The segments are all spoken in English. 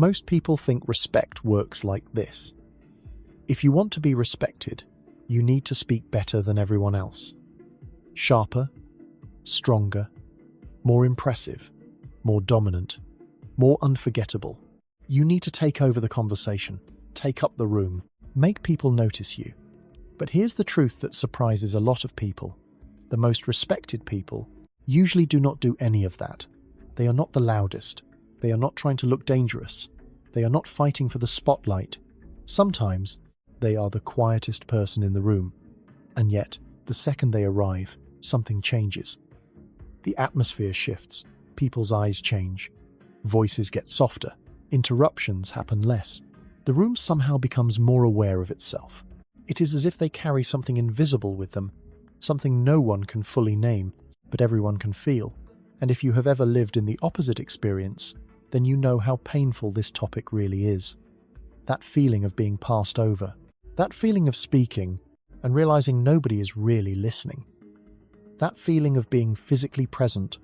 Most people think respect works like this. If you want to be respected, you need to speak better than everyone else. Sharper, stronger, more impressive, more dominant, more unforgettable. You need to take over the conversation, take up the room, make people notice you. But here's the truth that surprises a lot of people. The most respected people usually do not do any of that. They are not the loudest. They are not trying to look dangerous. They are not fighting for the spotlight. Sometimes they are the quietest person in the room. And yet, the second they arrive, something changes. The atmosphere shifts. People's eyes change. Voices get softer. Interruptions happen less. The room somehow becomes more aware of itself. It is as if they carry something invisible with them, something no one can fully name, but everyone can feel. And if you have ever lived in the opposite experience, then you know how painful this topic really is. That feeling of being passed over. That feeling of speaking and realizing nobody is really listening. That feeling of being physically present,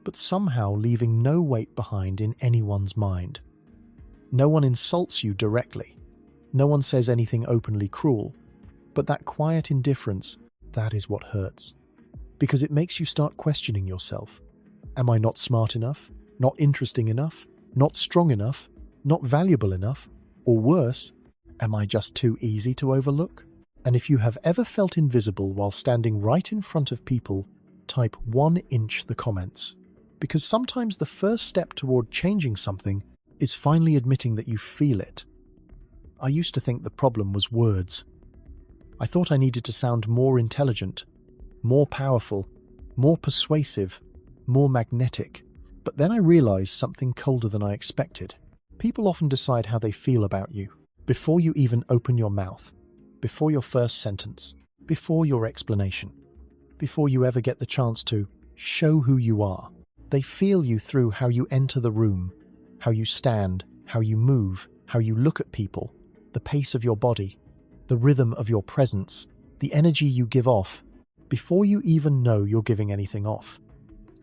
but somehow leaving no weight behind in anyone's mind. No one insults you directly. No one says anything openly cruel. But that quiet indifference, that is what hurts. Because it makes you start questioning yourself. Am I not smart enough? Not interesting enough? Not strong enough? Not valuable enough? Or worse, am I just too easy to overlook? And if you have ever felt invisible while standing right in front of people, type 1 inch the comments. Because sometimes the first step toward changing something is finally admitting that you feel it. I used to think the problem was words. I thought I needed to sound more intelligent, more powerful, more persuasive, more magnetic. But then I realized something colder than I expected. People often decide how they feel about you before you even open your mouth, before your first sentence, before your explanation, before you ever get the chance to show who you are. They feel you through how you enter the room, how you stand, how you move, how you look at people, the pace of your body, the rhythm of your presence, the energy you give off, before you even know you're giving anything off.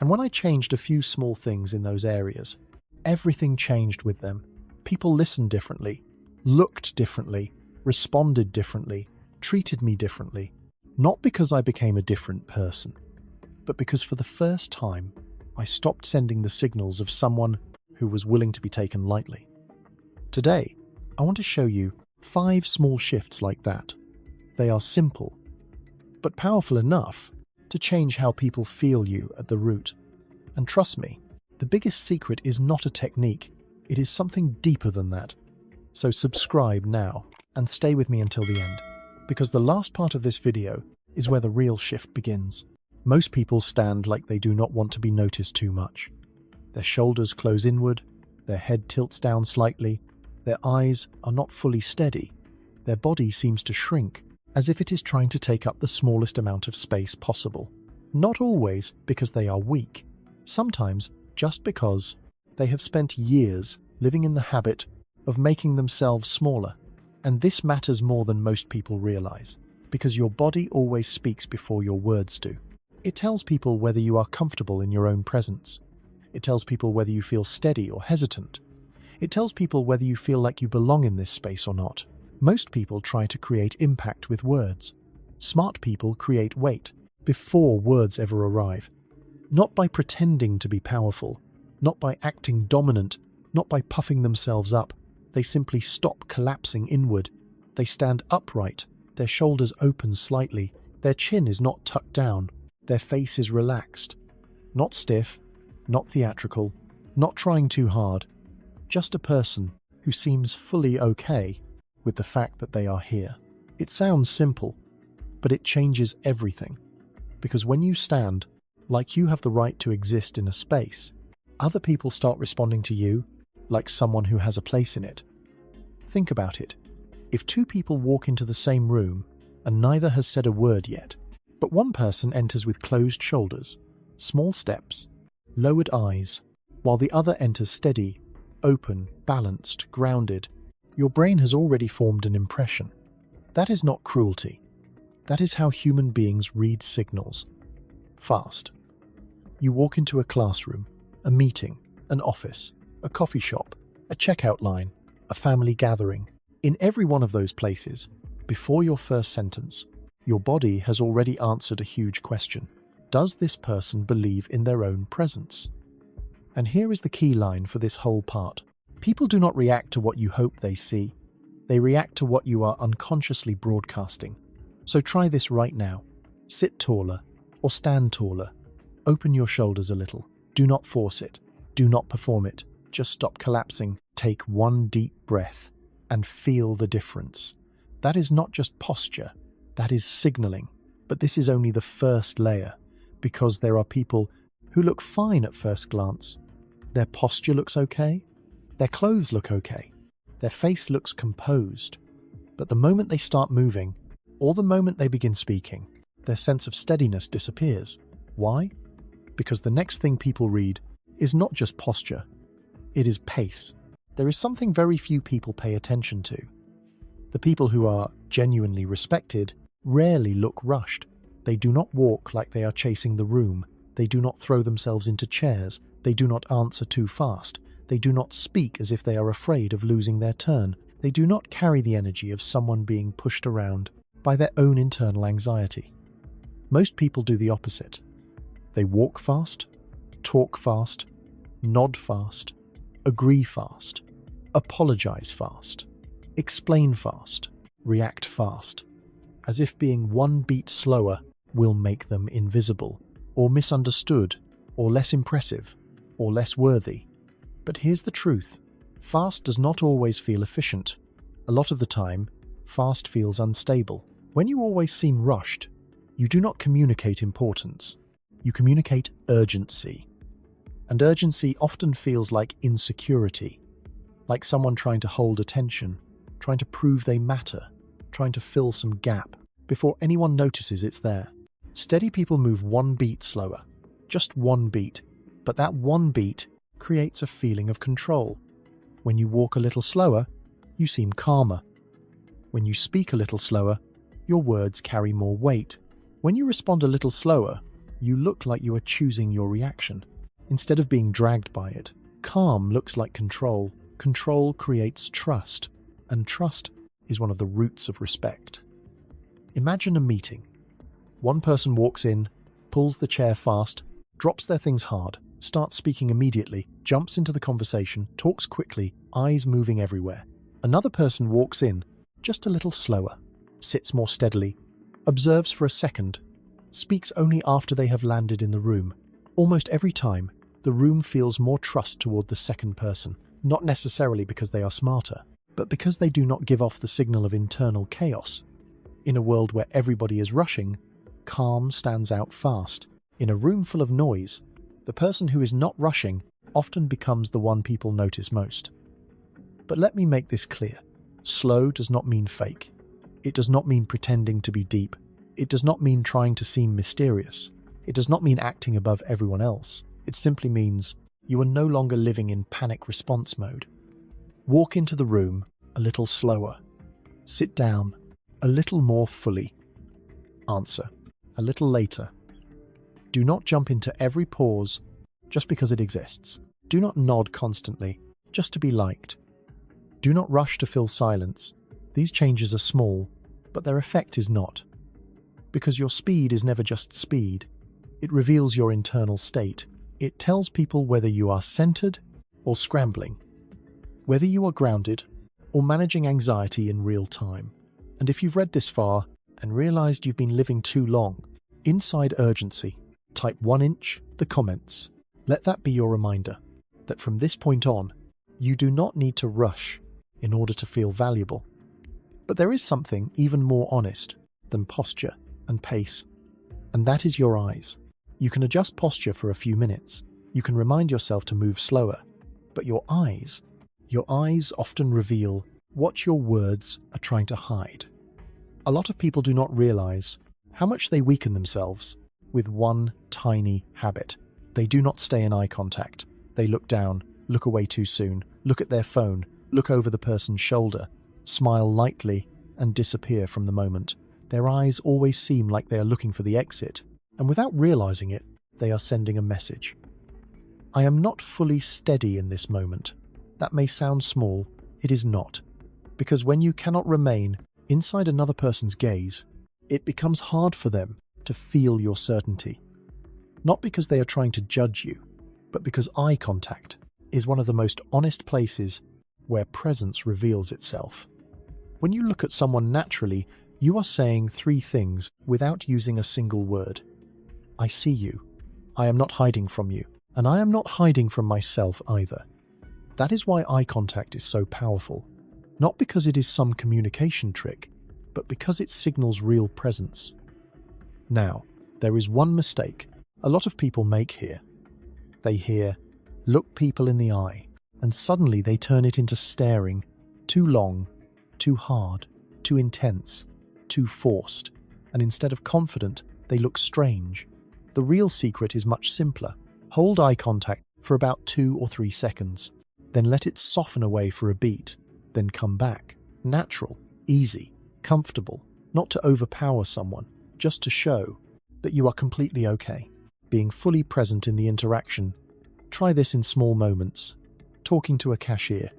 And when I changed a few small things in those areas, everything changed with them. People listened differently, looked differently, responded differently, treated me differently. Not because I became a different person, but because for the first time, I stopped sending the signals of someone who was willing to be taken lightly. Today, I want to show you 5 small shifts like that. They are simple, but powerful enough to change how people feel you at the root. And trust me, the biggest secret is not a technique, it is something deeper than that. So subscribe now and stay with me until the end, because the last part of this video is where the real shift begins. Most people stand like they do not want to be noticed too much. Their shoulders close inward, their head tilts down slightly, their eyes are not fully steady, their body seems to shrink, as if it is trying to take up the smallest amount of space possible. Not always because they are weak, sometimes just because they have spent years living in the habit of making themselves smaller. And this matters more than most people realize, because your body always speaks before your words do. It tells people whether you are comfortable in your own presence. It tells people whether you feel steady or hesitant. It tells people whether you feel like you belong in this space or not. Most people try to create impact with words. Smart people create weight before words ever arrive. Not by pretending to be powerful, not by acting dominant, not by puffing themselves up. They simply stop collapsing inward. They stand upright, their shoulders open slightly, their chin is not tucked down, their face is relaxed. Not stiff, not theatrical, not trying too hard. Just a person who seems fully okay with the fact that they are here. It sounds simple, but it changes everything. Because when you stand like you have the right to exist in a space, other people start responding to you like someone who has a place in it. Think about it. If 2 people walk into the same room and neither has said a word yet, but one person enters with closed shoulders, small steps, lowered eyes, while the other enters steady, open, balanced, grounded, your brain has already formed an impression. That is not cruelty. That is how human beings read signals. Fast. You walk into a classroom, a meeting, an office, a coffee shop, a checkout line, a family gathering. In every one of those places, before your first sentence, your body has already answered a huge question. Does this person believe in their own presence? And here is the key line for this whole part. People do not react to what you hope they see. They react to what you are unconsciously broadcasting. So try this right now. Sit taller or stand taller. Open your shoulders a little. Do not force it. Do not perform it. Just stop collapsing. Take one deep breath and feel the difference. That is not just posture. That is signaling. But this is only the first layer, because there are people who look fine at first glance. Their posture looks okay. Their clothes look okay. Their face looks composed. But the moment they start moving, or the moment they begin speaking, their sense of steadiness disappears. Why? Because the next thing people read is not just posture. It is pace. There is something very few people pay attention to. The people who are genuinely respected rarely look rushed. They do not walk like they are chasing the room. They do not throw themselves into chairs. They do not answer too fast. They do not speak as if they are afraid of losing their turn. They do not carry the energy of someone being pushed around by their own internal anxiety. Most people do the opposite. They walk fast, talk fast, nod fast, agree fast, apologize fast, explain fast, react fast, as if being one beat slower will make them invisible, or misunderstood, or less impressive, or less worthy. But here's the truth. Fast does not always feel efficient. A lot of the time, fast feels unstable. When you always seem rushed, you do not communicate importance. You communicate urgency. And urgency often feels like insecurity, like someone trying to hold attention, trying to prove they matter, trying to fill some gap before anyone notices it's there. Steady people move one beat slower, just one beat, but that one beat creates a feeling of control. When you walk a little slower, you seem calmer. When you speak a little slower, your words carry more weight. When you respond a little slower, you look like you are choosing your reaction, instead of being dragged by it. Calm looks like control. Control creates trust, and trust is one of the roots of respect. Imagine a meeting. One person walks in, pulls the chair fast, drops their things hard, starts speaking immediately, jumps into the conversation, talks quickly, eyes moving everywhere. Another person walks in, just a little slower, sits more steadily, observes for a second, speaks only after they have landed in the room. Almost every time, the room feels more trust toward the second person, not necessarily because they are smarter, but because they do not give off the signal of internal chaos. In a world where everybody is rushing, calm stands out fast. In a room full of noise, the person who is not rushing often becomes the one people notice most. But let me make this clear. Slow does not mean fake. It does not mean pretending to be deep. It does not mean trying to seem mysterious. It does not mean acting above everyone else. It simply means you are no longer living in panic response mode. Walk into the room a little slower. Sit down a little more fully. Answer a little later. Do not jump into every pause just because it exists. Do not nod constantly just to be liked. Do not rush to fill silence. These changes are small, but their effect is not. Because your speed is never just speed. It reveals your internal state. It tells people whether you are centered or scrambling, whether you are grounded or managing anxiety in real time. And if you've read this far and realized you've been living too long inside urgency, type 1 inch the comments. Let that be your reminder that from this point on, you do not need to rush in order to feel valuable. But there is something even more honest than posture and pace, and that is your eyes. You can adjust posture for a few minutes. You can remind yourself to move slower, but your eyes often reveal what your words are trying to hide. A lot of people do not realize how much they weaken themselves with one tiny habit. They do not stay in eye contact. They look down, look away too soon, look at their phone, look over the person's shoulder, smile lightly, and disappear from the moment. Their eyes always seem like they are looking for the exit, and without realizing it, they are sending a message. I am not fully steady in this moment. That may sound small, it is not. Because when you cannot remain inside another person's gaze, it becomes hard for them to feel your certainty. Not because they are trying to judge you, but because eye contact is one of the most honest places where presence reveals itself. When you look at someone naturally, you are saying three things without using a single word. I see you. I am not hiding from you. And I am not hiding from myself either. That is why eye contact is so powerful. Not because it is some communication trick, but because it signals real presence. Now, there is one mistake a lot of people make here. They hear, look people in the eye, and suddenly they turn it into staring, too long, too hard, too intense, too forced, and instead of confident, they look strange. The real secret is much simpler. Hold eye contact for about 2 or 3 seconds, then let it soften away for a beat, then come back. Natural, easy, comfortable, not to overpower someone, just to show that you are completely okay. Being fully present in the interaction. Try this in small moments. Talking to a cashier,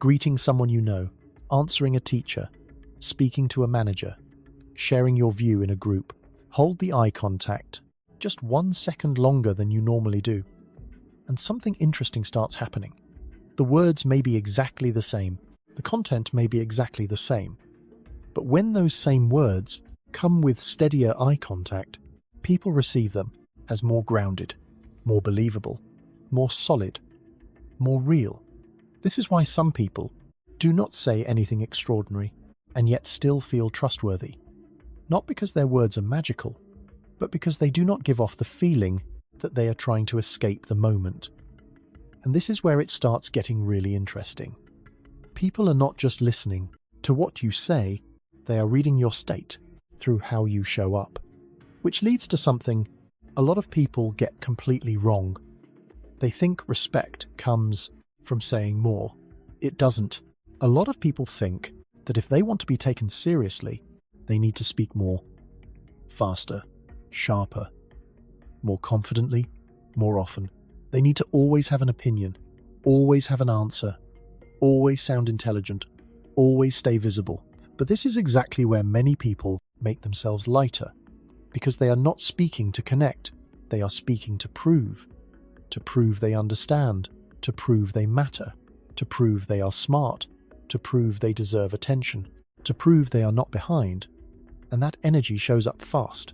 greeting someone you know, answering a teacher, speaking to a manager, sharing your view in a group. Hold the eye contact just 1 second longer than you normally do, and something interesting starts happening. The words may be exactly the same, the content may be exactly the same, but when those same words come with steadier eye contact, people receive them as more grounded, more believable, more solid, more real. This is why some people do not say anything extraordinary and yet still feel trustworthy. Not because their words are magical, but because they do not give off the feeling that they are trying to escape the moment. And this is where it starts getting really interesting. People are not just listening to what you say, they are reading your state through how you show up. Which leads to something a lot of people get completely wrong. They think respect comes from saying more. It doesn't. A lot of people think that if they want to be taken seriously, they need to speak more, faster, sharper, more confidently, more often. They need to always have an opinion, always have an answer, always sound intelligent, always stay visible. But this is exactly where many people make themselves lighter, because they are not speaking to connect, they are speaking to prove they understand, to prove they matter, to prove they are smart, to prove they deserve attention, to prove they are not behind. And that energy shows up fast.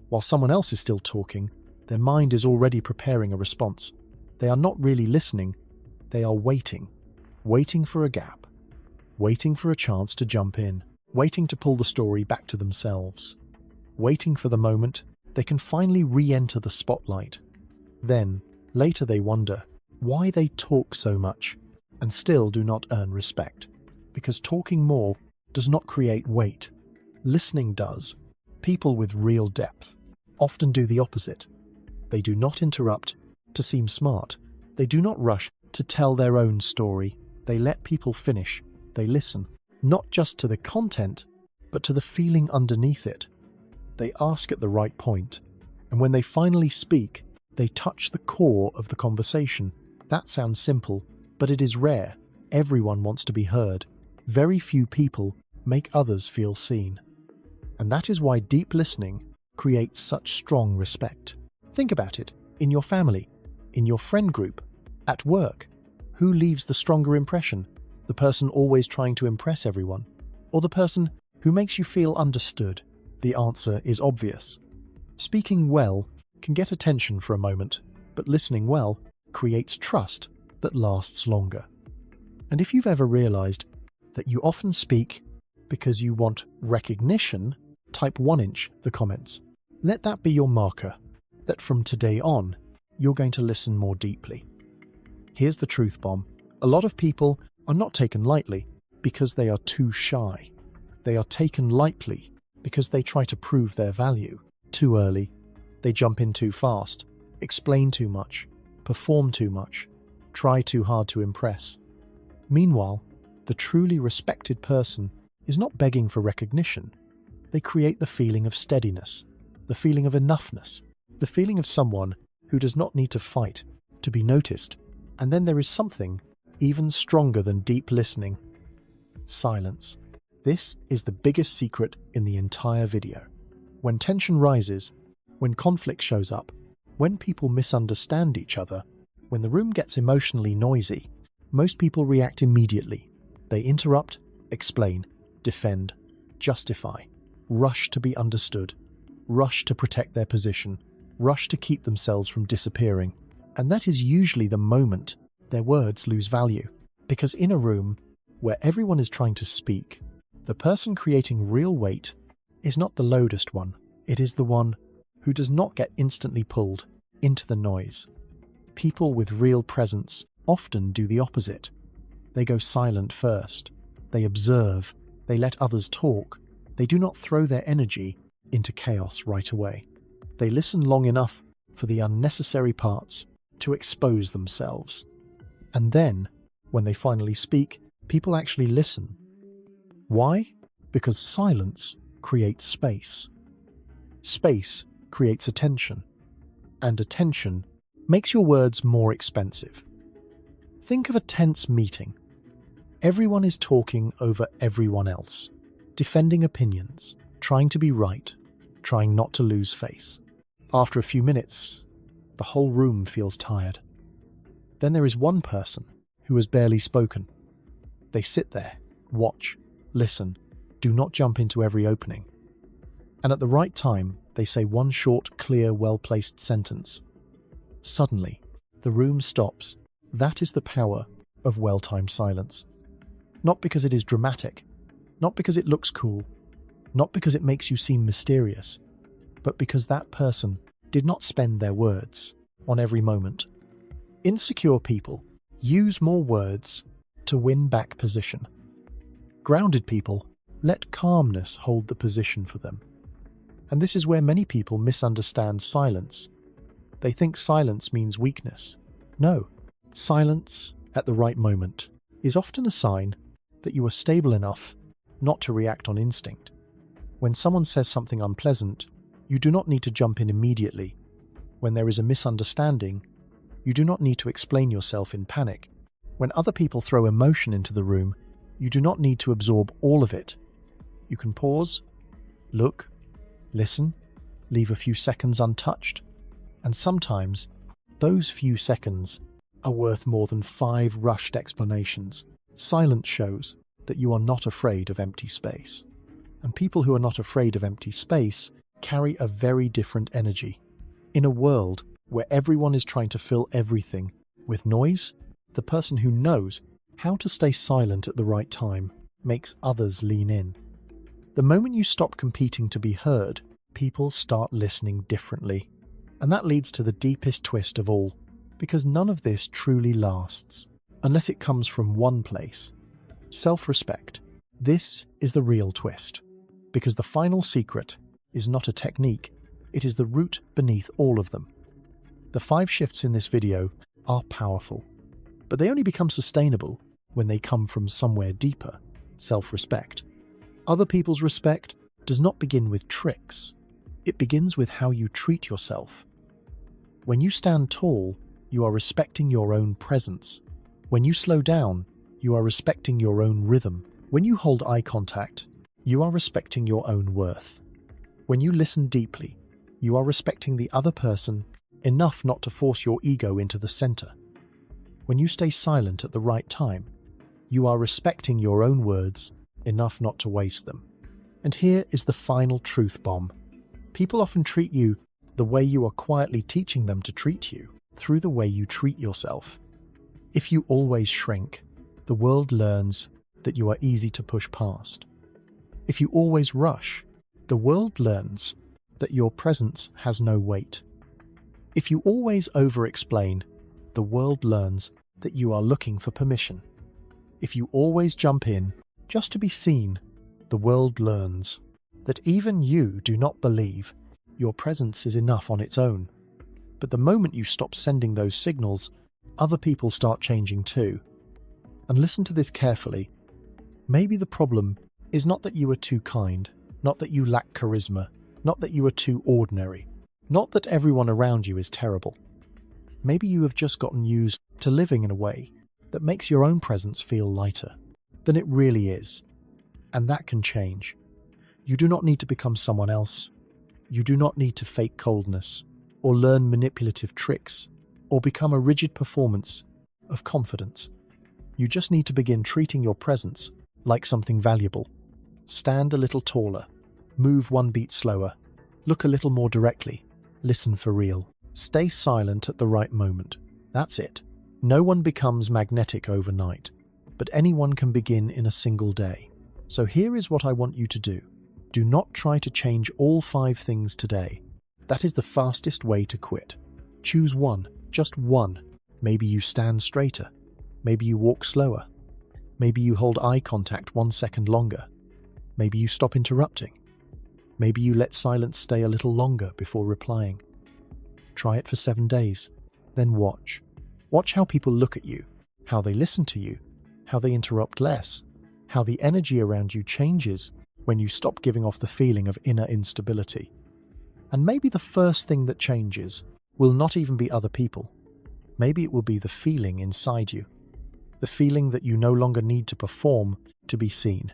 While someone else is still talking, their mind is already preparing a response. They are not really listening, they are waiting for a gap, waiting for a chance to jump in, waiting to pull the story back to themselves, waiting for the moment they can finally re-enter the spotlight. Then, later they wonder why they talk so much and still do not earn respect. Because talking more does not create weight. Listening does. People with real depth often do the opposite. They do not interrupt to seem smart. They do not rush to tell their own story. They let people finish. They listen, not just to the content, but to the feeling underneath it. They ask at the right point, and when they finally speak, they touch the core of the conversation. That sounds simple, but it is rare. Everyone wants to be heard. Very few people make others feel seen. And that is why deep listening creates such strong respect. Think about it. In your family, in your friend group, at work, who leaves the stronger impression? The person always trying to impress everyone, or the person who makes you feel understood? The answer is obvious. Speaking well can get attention for a moment, but listening well creates trust that lasts longer. And if you've ever realized that you often speak because you want recognition, type 1 the comments. Let that be your marker that from today on, you're going to listen more deeply. Here's the truth bomb. A lot of people are not taken lightly because they are too shy. They are taken lightly because they try to prove their value too early. They jump in too fast, explain too much, perform too much, try too hard to impress. Meanwhile, the truly respected person is not begging for recognition. They create the feeling of steadiness, the feeling of enoughness, the feeling of someone who does not need to fight to be noticed. And then there is something even stronger than deep listening. Silence. This is the biggest secret in the entire video. When tension rises, when conflict shows up, when people misunderstand each other, when the room gets emotionally noisy, most people react immediately. They interrupt, explain, defend, justify, rush to be understood, rush to protect their position, rush to keep themselves from disappearing. And that is usually the moment their words lose value. Because in a room where everyone is trying to speak, the person creating real weight is not the loudest one. It is the one who does not get instantly pulled into the noise. People with real presence often do the opposite. They go silent first. They observe. They let others talk. They do not throw their energy into chaos right away. They listen long enough for the unnecessary parts to expose themselves. And then, when they finally speak, people actually listen. Why? Because silence creates space. Space creates attention. And attention makes your words more expensive. Think of a tense meeting. Everyone is talking over everyone else, defending opinions, trying to be right, trying not to lose face. After a few minutes, the whole room feels tired. Then there is one person who has barely spoken. They sit there, watch, listen, do not jump into every opening. And at the right time, they say one short, clear, well-placed sentence. Suddenly, the room stops. That is the power of well-timed silence. Not because it is dramatic, not because it looks cool, not because it makes you seem mysterious, but because that person did not spend their words on every moment. Insecure people use more words to win back position. Grounded people let calmness hold the position for them. And this is where many people misunderstand silence. They think silence means weakness. No, silence at the right moment is often a sign that you are stable enough not to react on instinct. When someone says something unpleasant, you do not need to jump in immediately. When there is a misunderstanding, you do not need to explain yourself in panic. When other people throw emotion into the room, you do not need to absorb all of it. You can pause, look, listen, leave a few seconds untouched, and sometimes those few seconds are worth more than 5 rushed explanations. Silence shows that you are not afraid of empty space. And people who are not afraid of empty space carry a very different energy. In a world where everyone is trying to fill everything with noise, the person who knows how to stay silent at the right time makes others lean in. The moment you stop competing to be heard, people start listening differently. And that leads to the deepest twist of all, because none of this truly lasts, unless it comes from one place: self-respect. This is the real twist, because the final secret is not a technique, it is the root beneath all of them. The 5 shifts in this video are powerful, but they only become sustainable when they come from somewhere deeper: self-respect. Other people's respect does not begin with tricks. It begins with how you treat yourself. When you stand tall, you are respecting your own presence. When you slow down, you are respecting your own rhythm. When you hold eye contact, you are respecting your own worth. When you listen deeply, you are respecting the other person enough not to force your ego into the center. When you stay silent at the right time, you are respecting your own words enough not to waste them. And here is the final truth bomb. People often treat you the way you are quietly teaching them to treat you, through the way you treat yourself. If you always shrink, the world learns that you are easy to push past. If you always rush, the world learns that your presence has no weight. If you always over-explain, the world learns that you are looking for permission. If you always jump in just to be seen, the world learns that even you do not believe your presence is enough on its own. But the moment you stop sending those signals, other people start changing too. And listen to this carefully. Maybe the problem is not that you are too kind, not that you lack charisma, not that you are too ordinary, not that everyone around you is terrible. Maybe you have just gotten used to living in a way that makes your own presence feel lighter than it really is. And that can change. You do not need to become someone else. You do not need to fake coldness or learn manipulative tricks or become a rigid performance of confidence. You just need to begin treating your presence like something valuable. Stand a little taller, move one beat slower, look a little more directly, listen for real. Stay silent at the right moment. That's it. No one becomes magnetic overnight, but anyone can begin in a single day. So here is what I want you to do. Do not try to change all 5 things today. That is the fastest way to quit. Choose one, just one. Maybe you stand straighter. Maybe you walk slower. Maybe you hold eye contact 1 second longer. Maybe you stop interrupting. Maybe you let silence stay a little longer before replying. Try it for 7 days. Then watch. Watch how people look at you, how they listen to you, how they interrupt less, how the energy around you changes when you stop giving off the feeling of inner instability. And maybe the first thing that changes will not even be other people. Maybe it will be the feeling inside you. The feeling that you no longer need to perform to be seen.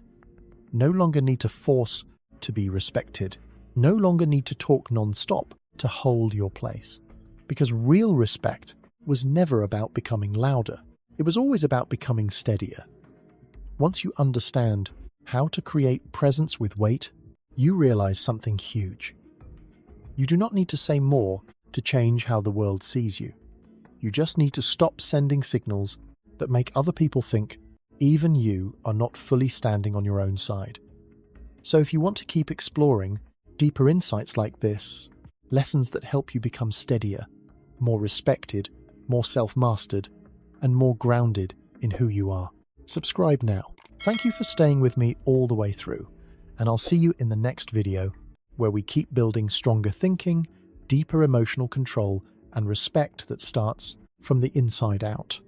No longer need to force to be respected. No longer need to talk non-stop to hold your place. Because real respect was never about becoming louder. It was always about becoming steadier. Once you understand how to create presence with weight, you realize something huge. You do not need to say more to change how the world sees you. You just need to stop sending signals that make other people think even you are not fully standing on your own side. So if you want to keep exploring deeper insights like this, lessons that help you become steadier, more respected, more self-mastered, and more grounded in who you are, subscribe now. Thank you for staying with me all the way through, and I'll see you in the next video where we keep building stronger thinking, deeper emotional control, and respect that starts from the inside out.